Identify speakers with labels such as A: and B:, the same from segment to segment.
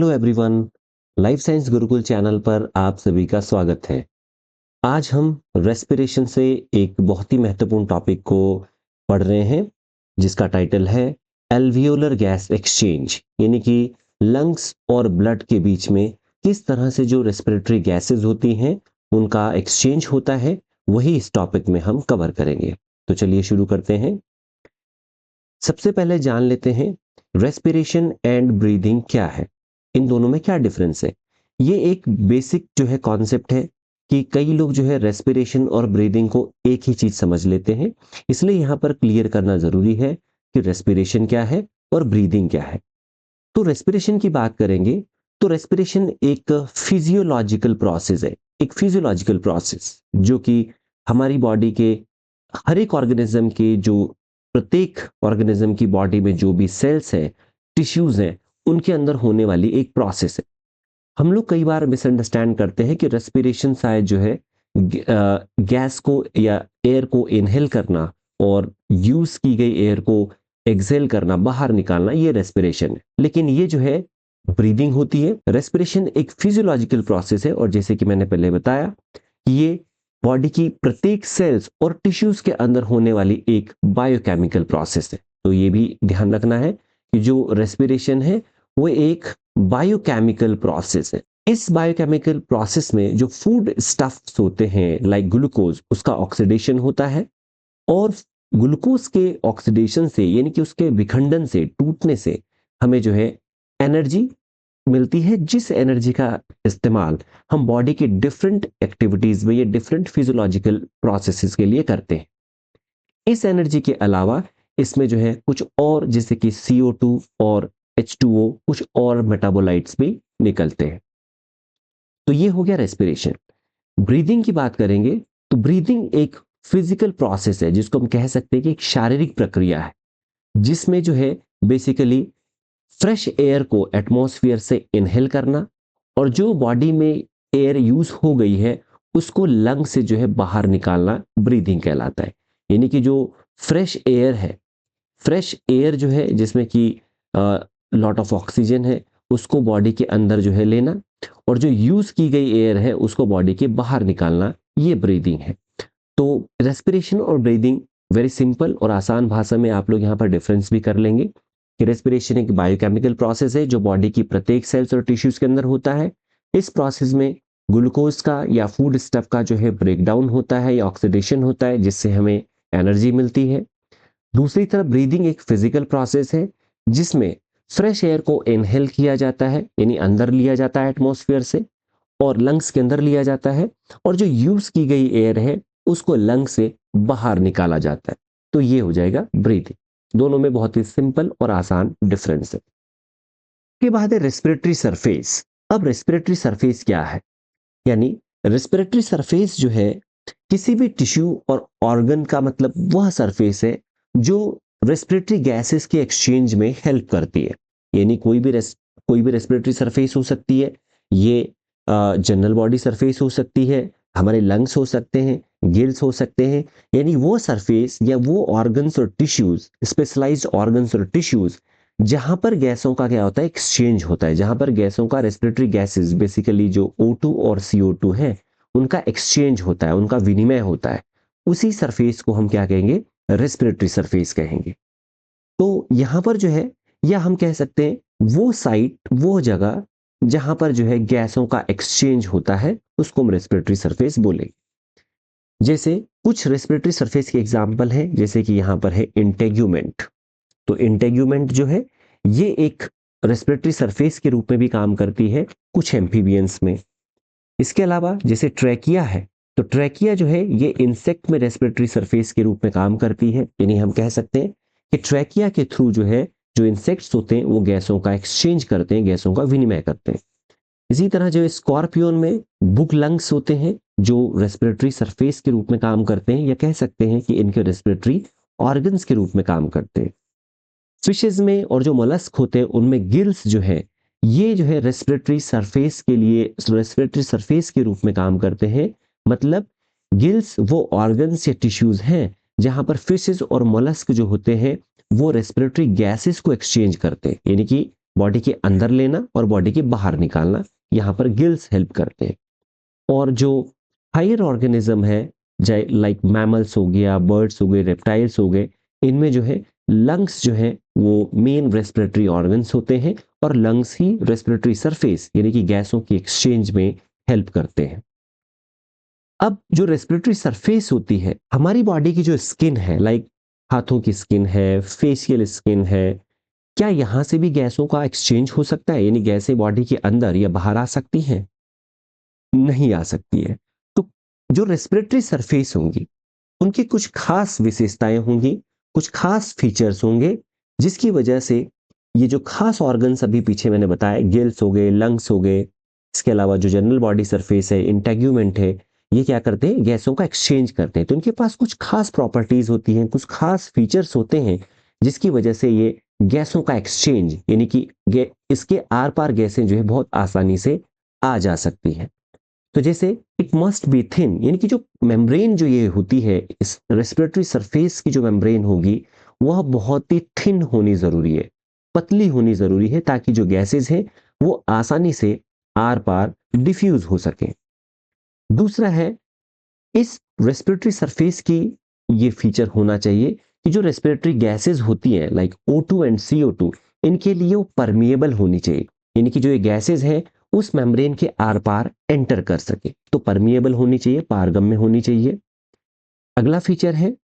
A: Hello everyone, life science Gurukul channel पर आप सभी का स्वागत है। आज हम रेस्पिरेशन से एक बहुत ही महत्वपूर्ण टॉपिक को पढ़ रहे हैं जिसका टाइटल है एल्वियोलर गैस एक्सचेंज, यानी कि लंग्स और ब्लड के बीच में किस तरह से जो रेस्पिरेटरी गैसेस होती हैं उनका एक्सचेंज होता है, वही इस टॉपिक में हम कवर करेंगे। तो चलिए शुरू करते हैं। सबसे पहले जान लेते हैं रेस्पिरेशन एंड ब्रीदिंग क्या है, इन दोनों में क्या डिफरेंस है। ये एक बेसिक जो है कॉन्सेप्ट है कि कई लोग जो है रेस्पिरेशन और ब्रीदिंग को एक ही चीज समझ लेते हैं, इसलिए यहां पर क्लियर करना जरूरी है कि रेस्पिरेशन क्या है और ब्रीदिंग क्या है। तो रेस्पिरेशन की बात करेंगे तो रेस्पिरेशन एक फिजियोलॉजिकल प्रोसेस है, एक फिजियोलॉजिकल प्रोसेस जो कि हमारी बॉडी के हर एक ऑर्गेनिज्म के जो प्रत्येक ऑर्गेनिज्म की बॉडी में जो भी सेल्स हैं, टिश्यूज हैं, उनके अंदर होने वाली एक प्रोसेस है। हम लोग कई बार मिसअंडरस्टैंड करते हैं कि रेस्पिरेशन शायद जो है गैस को या एयर को इनहेल करना और यूज की गई एयर को एक्सेल करना, बाहर निकालना, ये रेस्पिरेशन है। लेकिन ये जो है ब्रीदिंग होती है। रेस्पिरेशन एक फिजियोलॉजिकल प्रोसेस है और जैसे कि मैंने पहले बताया कि ये बॉडी की प्रत्येक सेल्स और टिश्यूज के अंदर होने वाली एक बायोकेमिकल प्रोसेस है। तो ये भी ध्यान रखना है कि जो रेस्पिरेशन है वो एक बायोकेमिकल प्रोसेस है। इस बायोकेमिकल प्रोसेस में जो फूड स्टफ्स होते हैं लाइक ग्लूकोज, उसका ऑक्सीडेशन होता है और ग्लूकोज के ऑक्सीडेशन से यानी कि उसके विखंडन से, टूटने से हमें जो है एनर्जी मिलती है, जिस एनर्जी का इस्तेमाल हम बॉडी के डिफरेंट एक्टिविटीज में या डिफरेंट फिजियोलॉजिकल प्रोसेसेस के लिए करते हैं। इस एनर्जी के अलावा इसमें जो है कुछ और जैसे कि CO2 और H2O, कुछ और मेटाबोलाइट्स भी निकलते हैं। तो ये हो गया रेस्पिरेशन। ब्रीदिंग की बात करेंगे तो ब्रीदिंग एक फिजिकल प्रोसेस है जिसको हम कह सकते हैं कि एक शारीरिक प्रक्रिया है, जिसमें जो है बेसिकली फ्रेश एयर को एटमॉस्फेयर से इनहेल करना और जो बॉडी में एयर यूज हो गई है उसको लंग से जो है बाहर निकालना ब्रीदिंग कहलाता है। यानी कि जो फ्रेश एयर है, फ्रेश एयर जो है जिसमें कि लॉट ऑफ ऑक्सीजन है, उसको बॉडी के अंदर जो है लेना और जो यूज की गई एयर है उसको बॉडी के बाहर निकालना, ये ब्रीदिंग है। तो रेस्पिरेशन और ब्रीदिंग वेरी सिंपल और आसान भाषा में आप लोग यहाँ पर डिफरेंस भी कर लेंगे कि रेस्पिरेशन एक बायोकेमिकल प्रोसेस है जो बॉडी की प्रत्येक सेल्स और टिश्यूज के अंदर होता है। इस प्रोसेस में ग्लूकोज का या फूड स्टफ का जो है ब्रेकडाउन होता है या ऑक्सीडेशन होता है, जिससे हमें एनर्जी मिलती है। दूसरी तरफ ब्रीदिंग एक फिजिकल प्रोसेस है जिसमें फ्रेश एयर को इनहेल किया जाता है, यानी अंदर लिया जाता है एटमॉस्फेयर से और लंग्स के अंदर लिया जाता है, और जो यूज की गई एयर है उसको लंग से बाहर निकाला जाता है। तो ये हो जाएगा ब्रीदिंग। दोनों में बहुत ही सिंपल और आसान डिफरेंस है। के बाद है रेस्पिरेटरी सरफेस। अब रेस्पिरेटरी सरफेस क्या है, यानी रेस्पिरेटरी सरफेस जो है किसी भी टिश्यू और ऑर्गन का मतलब वह सरफेस है जो रेस्पिरेटरी गैसेस के एक्सचेंज में हेल्प करती है। यानी कोई भी रेस्पिरेटरी सरफेस हो सकती है। ये जनरल बॉडी सरफेस हो सकती है, हमारे लंग्स हो सकते हैं, गिल्स हो सकते हैं, यानी वो सरफेस या वो ऑर्गन्स और टिश्यूज, स्पेशलाइज्ड ऑर्गन्स और टिश्यूज जहां पर गैसों का क्या होता है, एक्सचेंज होता है, जहां पर गैसों का, रेस्पिरेटरी गैसेस बेसिकली जो O2 और CO2 है उनका एक्सचेंज होता है, उनका विनिमय होता है, उसी सरफेस को हम क्या कहेंगे, रेस्पिरेटरी सरफेस कहेंगे। तो यहां पर जो है, या हम कह सकते हैं वो साइट, वो जगह जहां पर जो है गैसों का एक्सचेंज होता है उसको हम रेस्पिरेटरी सरफेस बोलेंगे। जैसे कुछ रेस्पिरेटरी सरफेस के एग्जाम्पल है, जैसे कि यहां पर है इंटेग्यूमेंट। तो इंटेग्यूमेंट जो है ये एक रेस्पिरेटरी सरफेस के रूप में भी काम करती है कुछ एम्फीबियंस में। इसके अलावा जैसे ट्रैकिया है, तो ट्रैकिया जो है ये इंसेक्ट में रेस्पिरेटरी सरफेस के रूप में काम करती है। यानी हम कह सकते हैं कि ट्रैकिया के थ्रू जो है जो इंसेक्ट्स होते हैं वो गैसों का एक्सचेंज करते हैं, गैसों का विनिमय करते हैं। इसी तरह जो स्कॉर्पियन में बुक लंग्स होते हैं जो रेस्पिरेटरी सरफेस के रूप में काम करते हैं, या कह सकते हैं कि इनके रेस्पिरेटरी ऑर्गन्स के रूप में काम करते हैं। फिशेज में और जो मोलस्क होते हैं उनमें गिल्स जो है ये जो है रेस्पिरेटरी सरफेस के लिए, रेस्पिरेटरी सरफेस के रूप में काम करते हैं। मतलब गिल्स वो ऑर्गन्स या टिश्यूज हैं जहां पर फिशेज और मोलस्क जो होते हैं वो रेस्पिरेटरी गैसेस को एक्सचेंज करते हैं, यानी कि बॉडी के अंदर लेना और बॉडी के बाहर निकालना, यहाँ पर गिल्स हेल्प करते हैं। और जो हायर ऑर्गेनिज्म है, चाहे लाइक मैमल्स हो गया, बर्ड्स हो गए, रेप्टाइल्स हो गए, इनमें जो है लंग्स जो है वो मेन रेस्पिरेटरी ऑर्गन्स होते हैं और लंग्स ही रेस्पिरेटरी सरफेस यानी कि गैसों की एक्सचेंज में हेल्प करते हैं। अब जो रेस्पिरेटरी सरफेस होती है, हमारी बॉडी की जो स्किन है, लाइक हाथों की स्किन है, फेशियल स्किन है, क्या यहां से भी गैसों का एक्सचेंज हो सकता है, यानी गैसें बॉडी के अंदर या बाहर आ सकती हैं? नहीं आ सकती है। तो जो रेस्पिरेटरी सरफेस होंगी, उनकी कुछ खास विशेषताएं होंगी, कुछ खास फीचर्स होंगे, जिसकी वजह से ये जो खास ऑर्गन्स अभी पीछे मैंने बताया, गिल्स हो गए, लंग्स हो गए, इसके अलावा जो जनरल बॉडी सरफेस है, इंटेग्यूमेंट है, ये क्या करते हैं, गैसों का एक्सचेंज करते हैं। तो इनके पास कुछ खास प्रॉपर्टीज होती हैं, कुछ खास फीचर्स होते हैं, जिसकी वजह से ये गैसों का एक्सचेंज यानी कि इसके आर पार गैसें जो है बहुत आसानी से आ जा सकती हैं। तो जैसे इट मस्ट बी थिन, यानी कि जो मेम्ब्रेन जो ये होती है, इस रेस्पिरेटरी सरफेस की जो मेम्ब्रेन होगी, वह बहुत ही थिन होनी जरूरी है, पतली होनी जरूरी है, ताकि जो गैसेस हैं वो आसानी से आर पार डिफ्यूज हो सके। दूसरा है, इस रेस्पिरेटरी सरफेस की ये फीचर होना चाहिए कि जो रेस्पिरेटरी गैसेस होती हैं लाइक O2 एंड CO2, इनके लिए वो परमिएबल होनी चाहिए, यानी कि जो ये गैसेस हैं उस मेम्ब्रेन के आर पार एंटर कर सके। तो परमिएबल होनी चाहिए, पारगम्य होनी चाहिए। अगला फीचर है,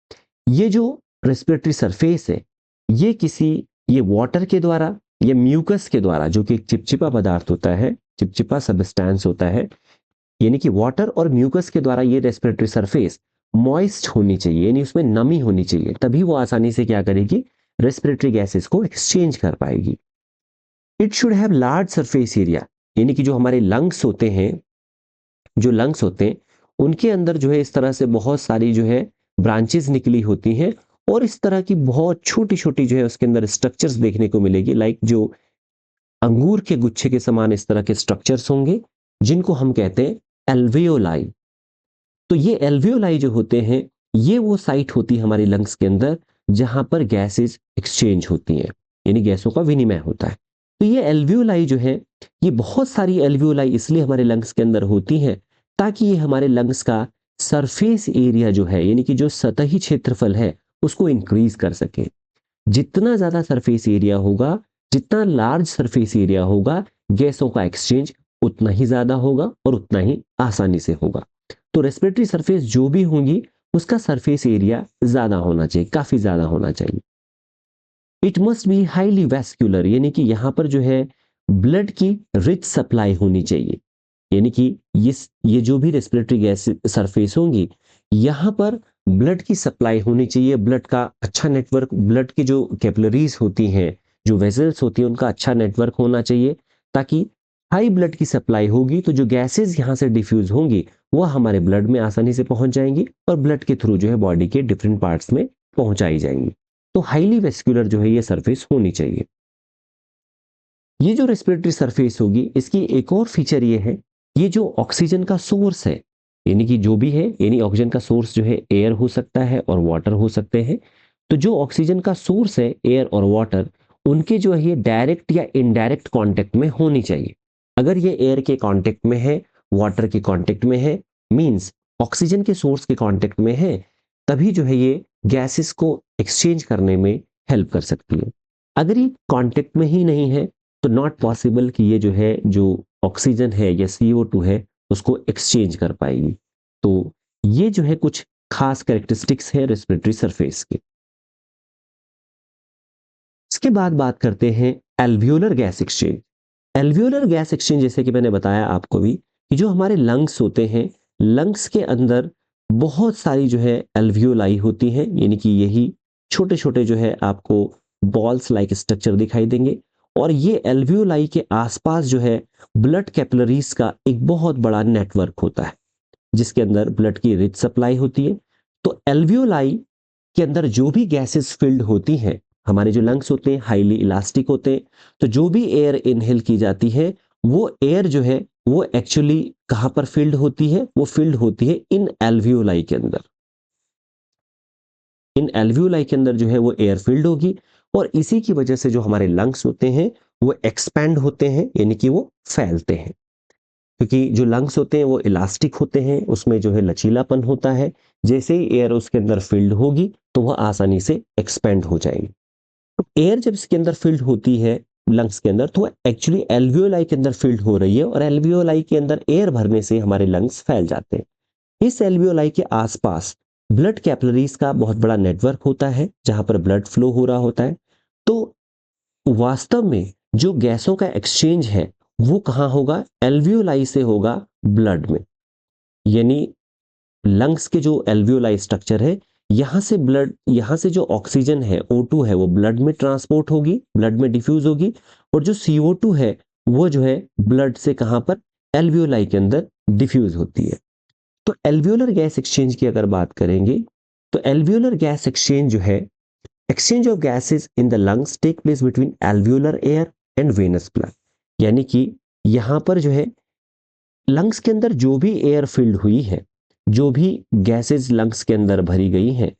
A: ये जो रेस्पिरेटरी सरफेस है, ये वाटर के द्वारा या म्यूकस के द्वारा, जो कि एक चिपचिपा पदार्थ होता है, चिपचिपा सबस्टेंस होता है, यानी कि वाटर और म्यूकस के द्वारा ये रेस्पिरेटरी सरफेस मॉइस्ट होनी चाहिए, यानी उसमें नमी होनी चाहिए, तभी वो आसानी से क्या करेगी, रेस्पिरेटरी गैसेस को एक्सचेंज कर पाएगी। It should have large surface area, यानी कि जो हमारे लंग्स होते हैं, जो लंग्स होते हैं उनके अंदर जो है इस तरह से बहुत सारी जो है ब्रांचेस निकली होती हैं, और इस तरह की बहुत छोटी छोटी जो है उसके अंदर स्ट्रक्चर्स देखने को मिलेगी, लाइक जो अंगूर के गुच्छे के समान इस तरह के स्ट्रक्चर्स होंगे, जिनको हम कहते हैं एल्वियोलाई। तो ये एल्वियोलाई जो होते हैं, ये वो साइट होती है हमारी लंग्स के अंदर जहां पर गैसेस एक्सचेंज होती हैं, यानी गैसों का विनिमय होता है। तो ये एल्वियोलाई जो है, ये बहुत सारी एल्वियोलाई इसलिए हमारे लंग्स के अंदर होती हैं ताकि ये हमारे लंग्स का सरफेस एरिया जो है, यानी कि जो सतही क्षेत्रफल है, उसको इंक्रीज कर सके। जितना ज्यादा सरफेस एरिया होगा, जितना लार्ज सरफेस एरिया होगा, गैसों का एक्सचेंज उतना ही ज्यादा होगा और उतना ही आसानी से होगा। तो रेस्पिरेटरी सरफेस जो भी होंगी, उसका सरफेस एरिया ज्यादा होना चाहिए, काफी ज्यादा होना चाहिए। It must be highly vascular, यानी कि यहां पर जो है ब्लड की रिच सप्लाई होनी चाहिए, यानी कि ये जो भी रेस्पिरेटरी गैस सरफेस होंगी, यहां पर ब्लड की सप्लाई होनी चाहिए, ब्लड का अच्छा नेटवर्क, ब्लड की जो कैपिलरीज होती हैं, जो वेसल्स होती हैं, उनका अच्छा नेटवर्क होना चाहिए, ताकि हाई ब्लड की सप्लाई होगी तो जो गैसेस यहां से डिफ्यूज होंगी वह हमारे ब्लड में आसानी से पहुंच जाएंगी और ब्लड के थ्रू जो है बॉडी के डिफरेंट पार्ट्स में पहुंचाई जाएंगी। तो हाईली वेस्कुलर जो है ये सरफेस होनी चाहिए। ये जो रेस्पिरेटरी सरफेस होगी, इसकी एक और फीचर ये है, ये जो ऑक्सीजन का सोर्स है, यानी कि जो भी है, यानी ऑक्सीजन का सोर्स जो है एयर हो सकता है और वाटर हो सकते हैं। तो जो ऑक्सीजन का सोर्स है एयर और वाटर, उनके जो है ये डायरेक्ट या इनडायरेक्ट कांटेक्ट में होनी चाहिए। अगर ये एयर के कांटेक्ट में है, वाटर के कांटेक्ट में है, मींस ऑक्सीजन के सोर्स के कांटेक्ट में है, तभी जो है ये गैसेस को एक्सचेंज करने में हेल्प कर सकती है। अगर ये कांटेक्ट में ही नहीं है, तो नॉट पॉसिबल कि ये जो है, जो ऑक्सीजन है या CO2 है, उसको एक्सचेंज कर पाएगी। तो ये जो है कुछ खास कैरेक्टरिस्टिक्स है रेस्पिरेटरी सरफेस के। इसके बाद बात करते हैं alveolar gas exchange. Alveolar gas exchange, जैसे कि मैंने बताया आपको भी, कि जो हमारे लंग्स होते हैं, लंग्स के अंदर बहुत सारी जो है एल्वियोलाई होती हैं, यानी कि यही छोटे छोटे जो है आपको बॉल्स लाइक स्ट्रक्चर दिखाई देंगे, और ये एल्वियोलाई के आसपास जो है ब्लड कैपिलरीज का एक बहुत बड़ा नेटवर्क होता है, जिसके अंदर ब्लड की रिच सप्लाई होती है। तो एल्वियोलाई के अंदर जो भी गैसेस फिल्ड होती हैं, हमारे जो लंग्स होते हैं हाईली इलास्टिक होते हैं, तो जो भी एयर इनहेल की जाती है, वो एयर जो है वो एक्चुअली कहां पर फिल्ड होती है, वो फिल्ड होती है इन एल्वियोलाई के अंदर। इन एल्वियोलाई के अंदर जो है वो एयर फिल्ड होगी, और इसी की वजह से जो हमारे लंग्स होते हैं वो एक्सपैंड होते हैं, यानी कि वो फैलते हैं, क्योंकि जो लंग्स होते हैं वो इलास्टिक होते हैं, उसमें जो है लचीलापन होता है। जैसे ही एयर उसके अंदर फिल्ड होगी तो वह आसानी से एक्सपैंड हो जाएगी। तो एयर जब इसके अंदर फिल्ड होती है लंग्स के अंदर, तो एक्चुअली एल्वियोलाई के अंदर फिल्ड हो रही है, और एल्वियोलाई के अंदर एयर भरने से हमारे लंग्स फैल जाते हैं। इस एल्वियोलाई के आसपास ब्लड कैपिलरीज का बहुत बड़ा नेटवर्क होता है, जहां पर ब्लड फ्लो हो रहा होता है। तो वास्तव में जो गैसों का एक्सचेंज है वो कहां होगा? एल्वियोलाई से होगा ब्लड में। यानी लंग्स के जो एल्वियोलाई स्ट्रक्चर है, यहां से ब्लड, यहां से जो ऑक्सीजन है O2 है वो ब्लड में ट्रांसपोर्ट होगी, ब्लड में डिफ्यूज होगी, और जो CO2 है वो जो है ब्लड से कहां पर? एल्वियोलाई के अंदर डिफ्यूज होती है। तो एल्वियोलर गैस एक्सचेंज की अगर बात करेंगे, तो एल्वियोलर गैस एक्सचेंज जो है, exchange of gases in the lungs take place between alveolar air and venous blood. यानी कि यहां पर जो है लंग्स के अंदर जो भी एयर फिल्ड हुई है, जो भी गैसेस लंग्स के अंदर भरी गई हैं,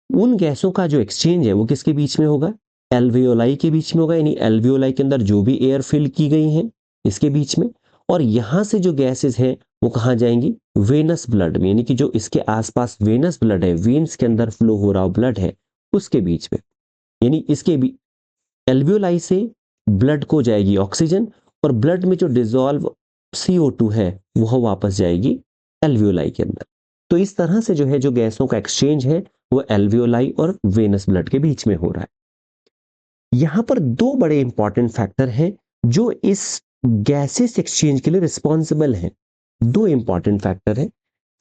A: उन गैसों का जो एक्सचेंज है वो किसके बीच में होगा? एल्वियोलाई के बीच में होगा। यानी एल्वियोलाई के अंदर जो भी एयर फिल की गई हैं इसके बीच में, और यहां से जो गैसेस हैं वो कहां जाएंगी? वेनस ब्लड में। यानी कि जो इसके आसपास वेनस ब्लड है, वेन्स के अंदर फ्लो हो रहा ब्लड है, उसके बीच में। यानी इसके भी एल्वियोलाई से ब्लड को जाएगी ऑक्सीजन, और ब्लड में जो डिजोल्व CO2 है वह वापस जाएगी एल्वियोलाई के अंदर। तो इस तरह से जो है जो गैसों का एक्सचेंज है वो एल्वियोलाई और वेनस ब्लड के बीच में हो रहा है। यहां पर दो बड़े इंपॉर्टेंट फैक्टर हैं जो इस गैसेस एक्सचेंज के लिए रिस्पॉन्सिबल हैं। दो इंपॉर्टेंट फैक्टर है।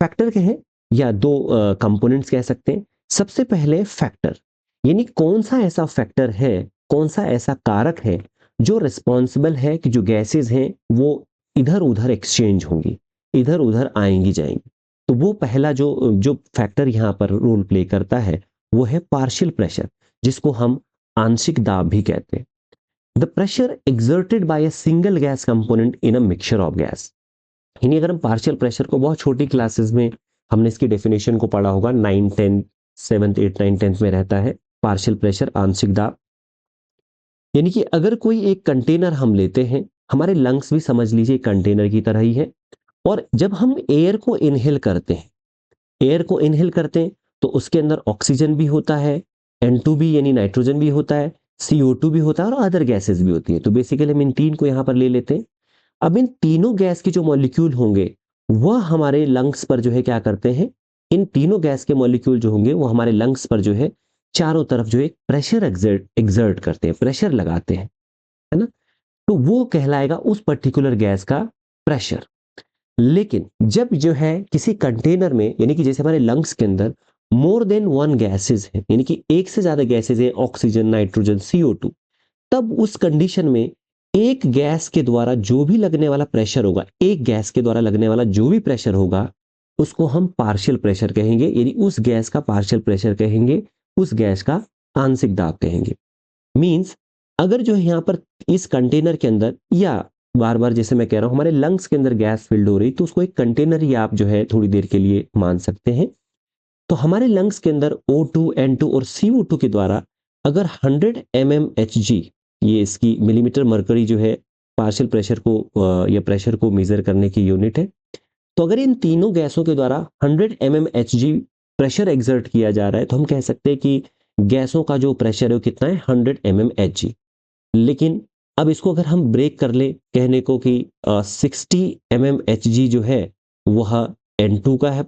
A: फैक्टर क्या है, या दो कंपोनेंट्स कह सकते हैं। सबसे पहले फैक्टर, यानी कौन सा ऐसा फैक्टर है, कौन सा ऐसा कारक है जो रिस्पॉन्सिबल है कि जो गैसेस हैं वो इधर उधर एक्सचेंज होंगी, इधर उधर आएंगी जाएंगी। तो वो पहला जो जो फैक्टर यहां पर रोल प्ले करता है वो है पार्शियल प्रेशर, जिसको हम आंशिक दाब भी कहते हैं। The pressure exerted by a single gas component in a mixture of gas. यानी अगर हम पार्शियल प्रेशर को बहुत छोटी क्लासेस में, हमने इसकी डेफिनेशन को पढ़ा होगा, 9 10 7th 8 9 10th में रहता है पार्शियल प्रेशर, आंशिक दाब। यानी कि अगर कोई एक कंटेनर हम लेते हैं, हमारे लंग्स भी समझ लीजिए कंटेनर की तरह ही है, और जब हम एयर को इनहेल करते हैं, एयर को इनहेल करते हैं तो उसके अंदर ऑक्सीजन भी होता है, N2 भी यानी नाइट्रोजन भी होता है, CO2 भी होता है, और अदर गैसेस भी होती है। तो बेसिकली हम इन तीन को यहां पर ले लेते हैं। अब इन तीनों गैस के जो मॉलिक्यूल होंगे वह हमारे लंग्स पर जो है क्या करते हैं, इन तीनों गैस के मॉलिक्यूल जो होंगे वो हमारे लंग्स पर जो है चारों तरफ जो है प्रेशर एग्जर्ट करते हैं, प्रेशर लगाते हैं, है ना। तो वो कहलाएगा उस पर्टिकुलर गैस का प्रेशर। लेकिन जब जो है किसी कंटेनर में, यानी कि जैसे हमारे लंग्स के अंदर मोर देन वन गैसेस है, यानी कि एक से ज्यादा गैसेस है, ऑक्सीजन, नाइट्रोजन, CO2, तब उस कंडीशन में एक गैस के द्वारा जो भी लगने वाला प्रेशर होगा, एक गैस के द्वारा लगने वाला जो भी प्रेशर होगा उसको हम पार्शियल प्रेशर कहेंगे। यानी उस गैस का पार्शियल प्रेशर कहेंगे, उस गैस का आंशिक दाब कहेंगे। मींस अगर जो है यहां पर इस कंटेनर के अंदर, या बार बार जैसे मैं कह रहा हूं हमारे लंग्स के अंदर गैस फिल्ड हो रही, तो उसको एक कंटेनर ही आप जो है थोड़ी देर के लिए मान सकते हैं। तो हमारे लंग्स के अंदर O2 N2 और CO2 के द्वारा अगर 100 mmHg, ये इसकी मिलीमीटर मरकरी जो है पार्शियल प्रेशर को या प्रेशर को मेजर करने की यूनिट है, तो अगर इन तीनों गैसों के द्वारा 100 mmHg प्रेशर एक्सर्ट किया जा रहा है तो हम कह सकते हैं कि गैसों का जो प्रेशर है वो कितना है? 100 mmHg। लेकिन अब इसको अगर हम ब्रेक कर ले कहने को कि 60 mmHg जो है वह N2 का है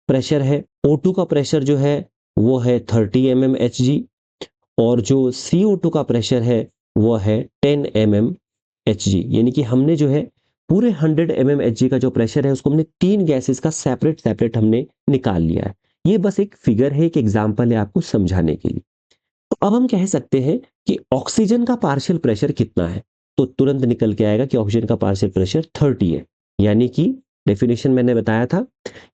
A: प्रेशर है, O2 का प्रेशर जो है वो है 30 mmHg, और जो CO2 का प्रेशर है वो है 10 mmHg। यानी कि हमने जो है पूरे 100 mmHg का जो प्रेशर है उसको हमने तीन गैसेस का सेपरेट सेपरेट हमने निकाल लिया है। ये बस एक फिगर है, एक एग्जांपल है आपको समझाने के लिए। तो अब हम कह सकते हैं कि ऑक्सीजन का पार्शियल प्रेशर कितना है, तो तुरंत निकल के आएगा कि ऑक्सीजन का पार्शियल प्रेशर 30 है। यानी कि डेफिनेशन मैंने बताया था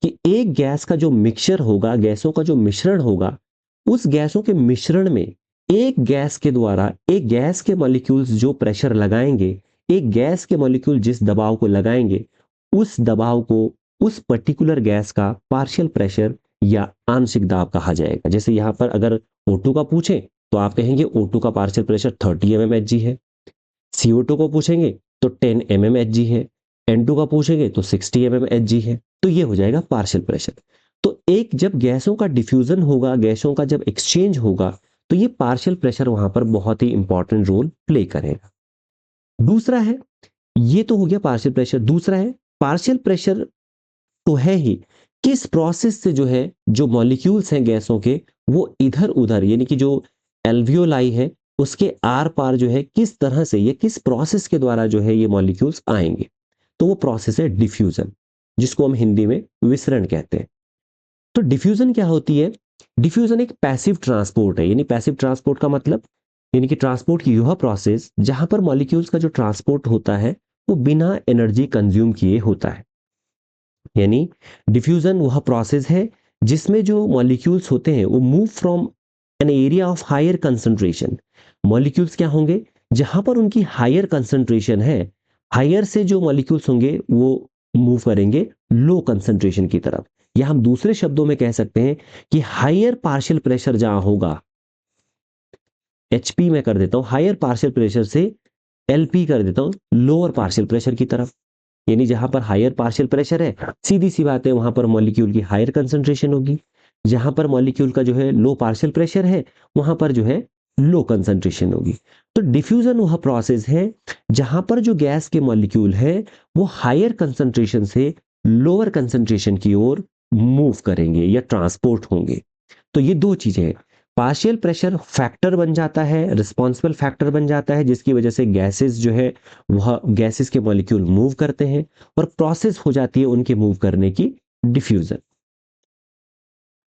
A: कि एक गैस का जो मिक्सचर होगा, गैसों का जो मिश्रण होगा, उस गैसों के मिश्रण में एक गैस के द्वारा, एक गैस के मॉलिक्यूल्स जो प्रेशर लगाएंगे, एक गैस के मॉलिक्यूल जिस दबाव को लगाएंगे, उस दबाव को उस पर्टिकुलर गैस का पार्शियल प्रेशर या आंशिक दाब कहा जाएगा। जैसे यहां पर अगर O2 का पूछे तो आप कहेंगे O2 का पार्शियल प्रेशर 30 mmHg है। CO2 को पूछेंगे तो 10 mmHg है, N2 का पूछेंगे तो 60 mmHg है। तो ये हो जाएगा पार्शियल प्रेशर। तो एक जब गैसों का डिफ्यूजन होगा, गैसों का जब एक्सचेंज होगा, तो ये पार्शियल प्रेशर वहां पर बहुत ही इंपॉर्टेंट रोल प्ले करेगा। दूसरा है, ये तो हो गया पार्शियल प्रेशर। दूसरा है पार्शियल प्रेशर तो है ही, किस प्रोसेस से जो है, जो मॉलिक्यूल्स हैं गैसों के, वो इधर उधर यानी कि जो एल्वियोलाई है उसके आर पार जो है किस तरह से, ये किस प्रोसेस के द्वारा जो है ये मॉलिक्यूल्स आएंगे, तो वो प्रोसेस है डिफ्यूजन, जिसको हम हिंदी में विसरण कहते हैं। तो डिफ्यूजन क्या होती है? डिफ्यूजन एक पैसिव ट्रांसपोर्ट है। यानी पैसिव ट्रांसपोर्ट का मतलब, यानी कि ट्रांसपोर्ट की यह प्रोसेस जहां पर मॉलिक्यूल्स का जो ट्रांसपोर्ट होता है वो बिना एनर्जी कंज्यूम किए होता है। यानी डिफ्यूजन वह प्रोसेस है जिसमें जो मॉलिक्यूल्स होते हैं वो move from an area of higher concentration. Molecules क्या होंगे? जहां पर उनकी हायर कंसंट्रेशन है, हायर से जो मॉलिक्यूल्स होंगे वो मूव करेंगे लो कंसंट्रेशन की तरफ। या हम दूसरे शब्दों में कह सकते हैं कि हायर पार्शियल प्रेशर जहां होगा, HP में कर देता हूं, हायर पार्शियल प्रेशर से LP कर देता हूं, लोअर पार्शियल प्रेशर की तरफ। यानी जहां पर हायर पार्शियल प्रेशर है, सीधी सी बात है वहां पर मॉलिक्यूल की हायर कंसंट्रेशन होगी। जहां पर मॉलिक्यूल का जो है लो पार्शियल प्रेशर है, वहां पर जो है लो कंसंट्रेशन होगी। तो डिफ्यूजन वह प्रोसेस है जहां पर जो गैस के मॉलिक्यूल है वो हायर कंसंट्रेशन से लोअर कंसंट्रेशन की ओर मूव करेंगे या ट्रांसपोर्ट होंगे। तो ये दो चीजें हैं। पार्शियल प्रेशर फैक्टर बन जाता है, रिस्पॉन्सिबल फैक्टर बन जाता है, जिसकी वजह से गैसेस जो है वह गैसेस के मॉलिक्यूल मूव करते हैं और प्रोसेस हो जाती है उनके मूव करने की डिफ्यूजन।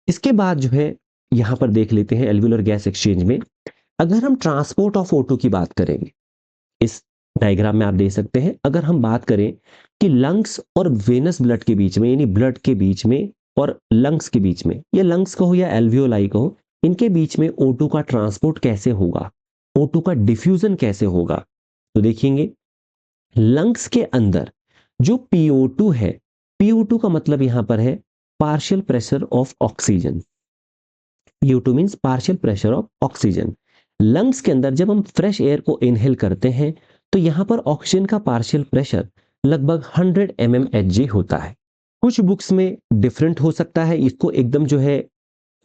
A: इसके बाद जो है यहां पर देख लेते हैं एल्वियोलर गैस एक्सचेंज में, अगर हम ट्रांसपोर्ट ऑफ O2 की बात करेंगे, इस डायग्राम में आप देख सकते हैं, अगर हम बात करें कि लंग्स और वेनस ब्लड के बीच में, यानी ब्लड के बीच में और लंग्स के बीच में, या लंग्स कहो या एल्वियोलाई कहो, इनके बीच में O2 का ट्रांसपोर्ट कैसे होगा, O2 का डिफ्यूजन कैसे होगा, तो देखेंगे लंग्स के अंदर जो PO2 है, PO2 का मतलब यहां पर है partial pressure of oxygen. PO2 means partial pressure of oxygen. Lungs के अंदर जब हम फ्रेश एयर को इनहेल करते हैं तो यहां पर ऑक्सीजन का पार्शियल प्रेशर लगभग 100 mmHg होता है। कुछ बुक्स में डिफरेंट हो सकता है, इसको एकदम जो है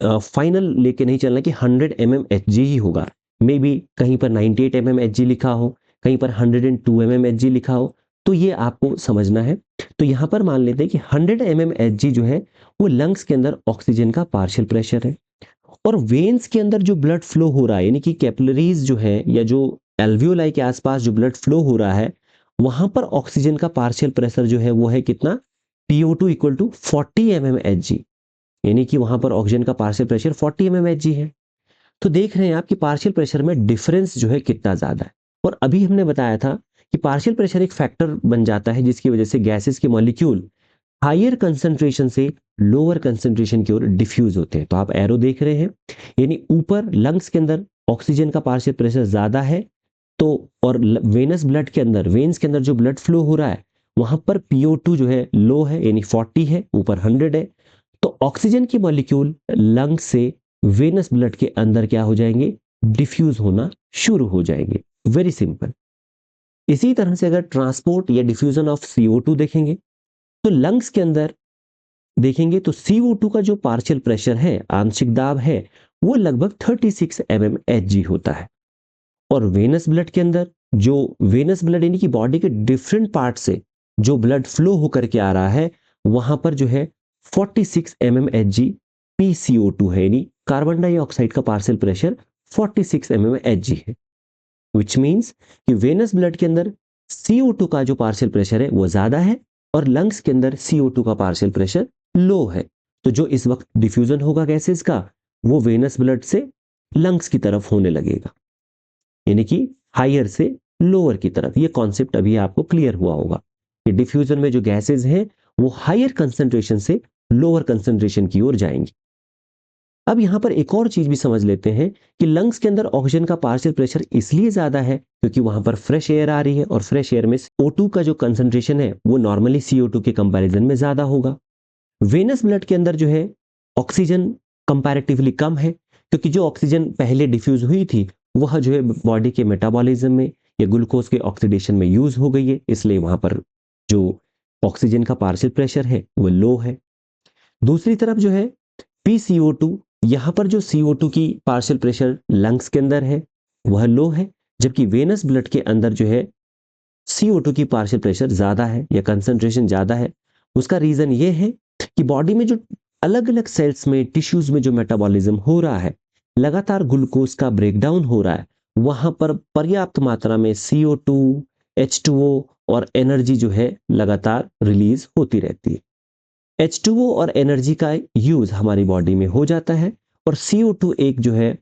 A: फाइनल लेके नहीं चलना कि 100 mmHg ही होगा। मे बी कहीं पर 98 mmHg लिखा हो, कहीं पर 102 mmHg लिखा हो, तो ये आपको समझना है। तो यहां पर मान लेते हैं कि 100 mmHg जो है वो लंग्स के अंदर ऑक्सीजन का पार्शियल प्रेशर है। और वेन्स के अंदर जो ब्लड फ्लो हो रहा है, यानी कि कैपिलरीज जो है या जो एल्वियोलाई के आसपास जो ब्लड फ्लो हो रहा है, वहां पर ऑक्सीजन का पार्शियल प्रेशर जो है वो है कितना? PO2 equal to 40 mmHg। यानी कि वहां पर ऑक्सीजन का पार्शियल प्रेशर 40 mmHg है। तो देख रहे हैं आप कि पार्शियल प्रेशर में डिफरेंस जो है कितना ज्यादा है। और अभी हमने बताया था कि पार्शियल प्रेशर एक फैक्टर बन जाता है जिसकी वजह से गैसेस के मॉलिक्यूल हायर कंसंट्रेशन से लोअर कंसंट्रेशन की ओर डिफ्यूज होते हैं। तो आप एरो देख रहे हैं, यानी ऊपर लंग्स के अंदर ऑक्सीजन का पार्शियल प्रेशर ज्यादा है, तो और वेनस ब्लड के अंदर, वेन्स के अंदर जो ब्लड फ्लो हो रहा है वहां पर PO2 जो है लो है, यानी 40 है, ऊपर 100 है। तो ऑक्सीजन की मॉलिक्यूल लंग्स से वेनस ब्लड के अंदर क्या हो जाएंगे? डिफ्यूज होना शुरू हो जाएंगे। Very simple. इसी तरह से अगर ट्रांसपोर्ट या डिफ्यूजन ऑफ CO2 देखेंगे तो लंग्स के अंदर देखेंगे तो CO2 का जो पार्शियल प्रेशर है, आंशिक दाब है, वो लगभग 36 mmHg होता है। और वेनस ब्लड के अंदर जो वेनस ब्लड यानी कि बॉडी के डिफरेंट पार्ट से जो ब्लड फ्लो होकर के आ रहा है, वहां पर जो है 46 mmHg PCO2 है, यानी कार्बन डाइऑक्साइड का पार्शियल प्रेशर 46 mmHg है। विच मीन्स कि वेनस ब्लड के अंदर CO2 का जो पार्शियल प्रेशर है वो ज्यादा है और लंग्स के अंदर CO2 का पार्शियल प्रेशर लो है। तो जो इस वक्त डिफ्यूजन होगा गैसेस का, वो वेनस ब्लड से लंग्स की तरफ होने लगेगा, यानी कि हायर से लोअर की तरफ। ये कॉन्सेप्ट अभी आपको क्लियर हुआ होगा कि डिफ्यूजन में जो गैसेस हैं वो हायर कंसंट्रेशन से लोअर कंसंट्रेशन की ओर जाएंगी। अब यहां पर एक और चीज भी समझ लेते हैं कि लंग्स के अंदर ऑक्सीजन का पार्शियल प्रेशर इसलिए ज्यादा है क्योंकि वहां पर फ्रेश एयर आ रही है और फ्रेश एयर में O2 का जो कंसंट्रेशन है वो नॉर्मली CO2 के कंपैरिजन में ज्यादा होगा। वेनस ब्लड के अंदर जो है ऑक्सीजन कंपैरेटिवली कम है क्योंकि जो ऑक्सीजन पहले डिफ्यूज हुई थी वह जो है बॉडी के मेटाबॉलिज्म में या ग्लूकोज के ऑक्सीडेशन में यूज हो गई है, इसलिए वहां पर जो ऑक्सीजन का पार्शियल प्रेशर है वो लो है। दूसरी तरफ जो है PCO2, यहां पर जो CO2 की पार्शियल प्रेशर लंग्स के अंदर है वह लो है, जबकि वेनस ब्लड के अंदर जो है CO2 की पार्शियल प्रेशर ज्यादा है या कंसंट्रेशन ज्यादा है। उसका रीजन ये है कि बॉडी में जो अलग अलग सेल्स में, टिश्यूज में जो मेटाबॉलिज्म हो रहा है, लगातार ग्लूकोज का ब्रेकडाउन हो रहा है, वहां पर पर्याप्त मात्रा में CO2, H2O और एनर्जी जो है लगातार रिलीज होती रहती है। H2O और एनर्जी का यूज हमारी बॉडी में हो जाता है और CO2 एक जो है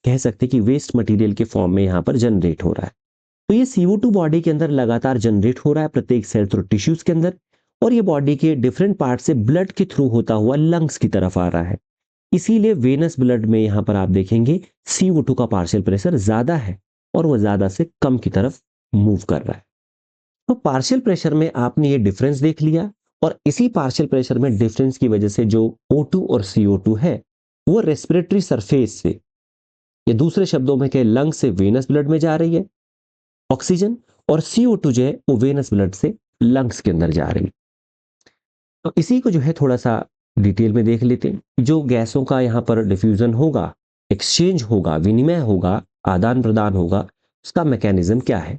A: कह सकते हैं कि वेस्ट मटेरियल के फॉर्म में यहां पर जनरेट हो रहा है। तो ये CO2 बॉडी के अंदर लगातार जनरेट हो रहा है प्रत्येक सेल्स और टिश्यूज के अंदर, और ये बॉडी के डिफरेंट पार्ट से ब्लड के थ्रू होता हुआ लंग्स की तरफ आ रहा है। इसीलिए वेनस ब्लड में यहां पर आप देखेंगे CO2 का पार्शियल प्रेशर ज्यादा है और वह ज्यादा से कम की तरफ मूव कर रहा है। तो पार्शियल प्रेशर में आपने ये डिफरेंस देख लिया, और इसी पार्शियल प्रेशर में डिफरेंस की वजह से जो O2 और CO2 है वो रेस्पिरेटरी सरफेस से, या दूसरे शब्दों में कहें लंग से वेनस ब्लड में जा रही है ऑक्सीजन, और CO2 जो है वो वेनस ब्लड से लंग्स के अंदर जा रही है। तो इसी को जो है थोड़ा सा डिटेल में देख लेते हैं। जो गैसों का यहाँ पर डिफ्यूजन होगा, एक्सचेंज होगा, विनिमय होगा, आदान प्रदान होगा, उसका मैकेनिज्म क्या है।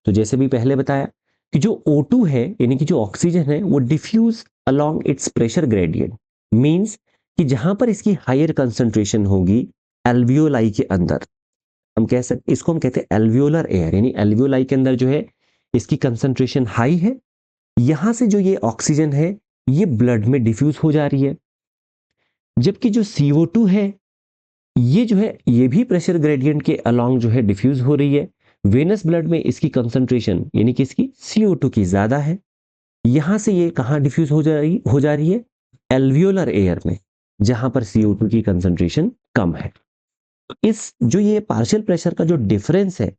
A: तो जैसे भी पहले बताया कि जो O2 है यानी कि जो ऑक्सीजन है वो diffuse along its pressure gradient, means कि जहां पर इसकी हायर कंसंट्रेशन होगी एल्वियोलाई के अंदर, हम कह सकते इसको हम कहते हैं एल्वियोलर एयर, यानी एल्वियोलाई के अंदर जो है इसकी कंसंट्रेशन हाई है, यहां से जो ये ऑक्सीजन है ये ब्लड में डिफ्यूज हो जा रही है। जबकि जो CO2 है ये जो है ये भी प्रेशर ग्रेडियंट के अलोंग जो है डिफ्यूज हो रही है। वेनस ब्लड में इसकी कंसंट्रेशन यानी कि इसकी CO2 की ज्यादा है, यहां से ये कहां डिफ्यूज हो जा रही है एल्वियोलर एयर में, जहां पर CO2 की कंसंट्रेशन कम है। इस जो ये पार्शियल प्रेशर का जो डिफरेंस है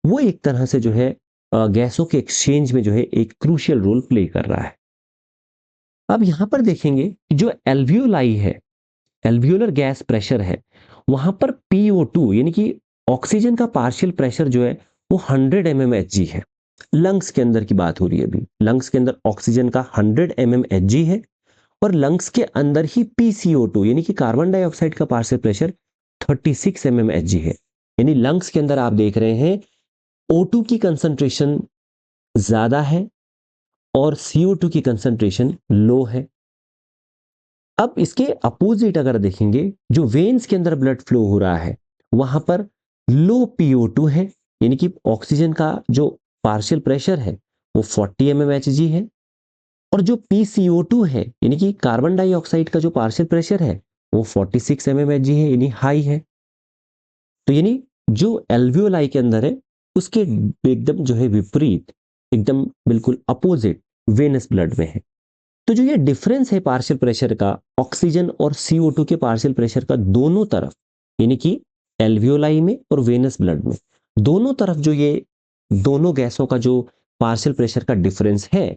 A: वो एक तरह से जो है गैसों के एक्सचेंज में जो है एक क्रूशियल रोल प्ले कर रहा है। अब यहां पर देखेंगे कि जो एल्वियोलाई है, एल्वियोलर गैस प्रेशर है, वहां पर PO2 यानी कि ऑक्सीजन का पार्शियल प्रेशर जो है वो 100 mmHg है। लंग्स के अंदर की बात हो रही है, अभी लंग्स के अंदर ऑक्सीजन का 100 mmHg है, और लंग्स के अंदर ही PCO2 यानी कि कार्बन डाइऑक्साइड का पार्शियल प्रेशर 36 mmHg है। यानी लंग्स के अंदर आप देख रहे हैं O2 की कंसंट्रेशन ज्यादा है और CO2 की कंसंट्रेशन लो है। अब इसके अपोजिट अगर देखेंगे, जो वेन्स के अंदर ब्लड फ्लो हो रहा है वहां पर लो PO2 है, यानी कि ऑक्सीजन का जो पार्शियल प्रेशर है वो 40 mmHg है, और जो PCO2 है यानी कि कार्बन डाइऑक्साइड का जो पार्शियल प्रेशर है वो 46 mmHg है, यानी हाई है। तो यानी जो एल्वियोलाई के अंदर है उसके एकदम जो है विपरीत, एकदम बिल्कुल अपोजिट वेनस ब्लड में है। तो जो ये डिफरेंस है पार्शियल प्रेशर का ऑक्सीजन और CO2 के पार्शियल प्रेशर का दोनों तरफ, यानी कि एल्वियोलाई में और वेनस ब्लड में दोनों तरफ जो ये दोनों गैसों का जो पार्शियल प्रेशर का डिफरेंस है,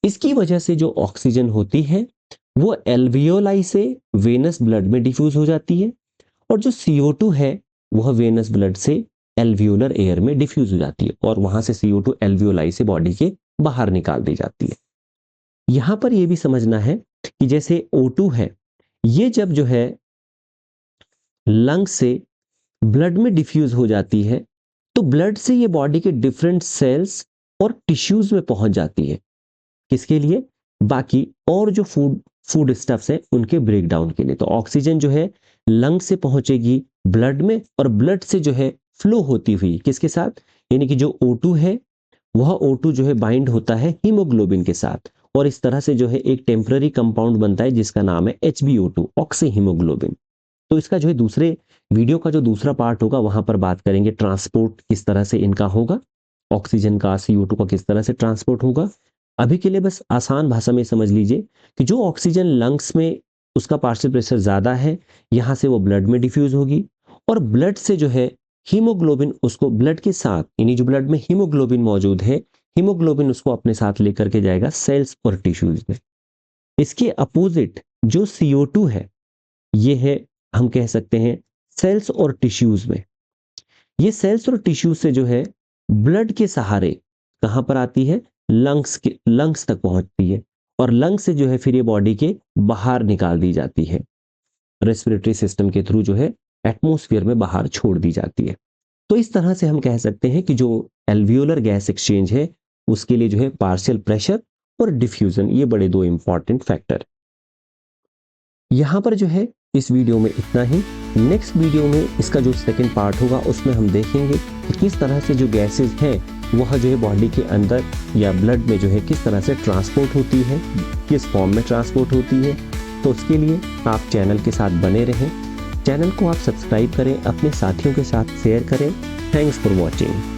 A: इसकी वजह से जो ऑक्सीजन होती है वो एल्वियोलाई से वेनस ब्लड में डिफ्यूज हो जाती है, और जो CO2 है वह वेनस ब्लड से एल्वियोलर एयर में डिफ्यूज हो जाती है, और वहां से CO2 एल्वियोलाई से बॉडी के बाहर निकाल दी जाती है। यहां पर यह भी समझना है कि जैसे O2 है, ये जब जो है लंग से ब्लड में डिफ्यूज हो जाती है तो ब्लड से ये बॉडी के डिफरेंट सेल्स और टिश्यूज में पहुंच जाती है। किसके लिए? बाकी और जो फूड स्टफ्स है उनके ब्रेकडाउन के लिए। तो ऑक्सीजन जो है लंग से पहुंचेगी ब्लड में, और ब्लड से जो है फ्लो होती हुई किसके साथ, यानी कि जो O2 है वह O2 जो है बाइंड होता है हीमोग्लोबिन के साथ, और इस तरह से जो है एक टेम्पररी कंपाउंड बनता है जिसका नाम है HbO2 ऑक्सी हीमोग्लोबिन। तो इसका जो है दूसरे वीडियो का जो दूसरा पार्ट होगा वहां पर बात करेंगे ट्रांसपोर्ट किस तरह से इनका होगा, ऑक्सीजन का CO2 का किस तरह से ट्रांसपोर्ट होगा। अभी के लिए बस आसान भाषा में समझ लीजिए कि जो ऑक्सीजन लंग्स में उसका पार्शियल प्रेशर ज्यादा है, यहां से वो ब्लड में डिफ्यूज होगी, और ब्लड से जो है हीमोग्लोबिन उसको ब्लड के साथ, यानी जो ब्लड में हीमोग्लोबिन मौजूद है, हीमोग्लोबिन उसको अपने साथ लेकर के जाएगा सेल्स और टिश्यूज में। इसके अपोजिट जो CO2 है ये है, हम कह सकते हैं सेल्स और टिश्यूज में। ये सेल्स और टिश्यूज से जो है ब्लड के सहारे कहाँ पर आती है, लंग्स तक पहुंचती है और लंग्स से जो है फिर ये बॉडी के बाहर निकाल दी जाती है, रेस्पिरेटरी सिस्टम के थ्रू जो है एटमॉस्फेयर में बाहर छोड़ दी जाती है। तो इस तरह से हम कह सकते हैं कि जो एल्वियोलर गैस एक्सचेंज है उसके लिए जो है पार्शियल प्रेशर और डिफ्यूजन, ये बड़े दो इंपॉर्टेंट फैक्टर। यहां पर जो है इस वीडियो में इतना ही। नेक्स्ट वीडियो में इसका जो सेकंड पार्ट होगा उसमें हम देखेंगे कि किस तरह से जो गैसेस हैं वह जो है बॉडी के अंदर या ब्लड में जो है किस तरह से ट्रांसपोर्ट होती है, किस फॉर्म में ट्रांसपोर्ट होती है। तो उसके लिए आप चैनल के साथ बने रहें, चैनल को आप सब्सक्राइब करें, अपने साथियों के साथ शेयर करें। Thanks for watching.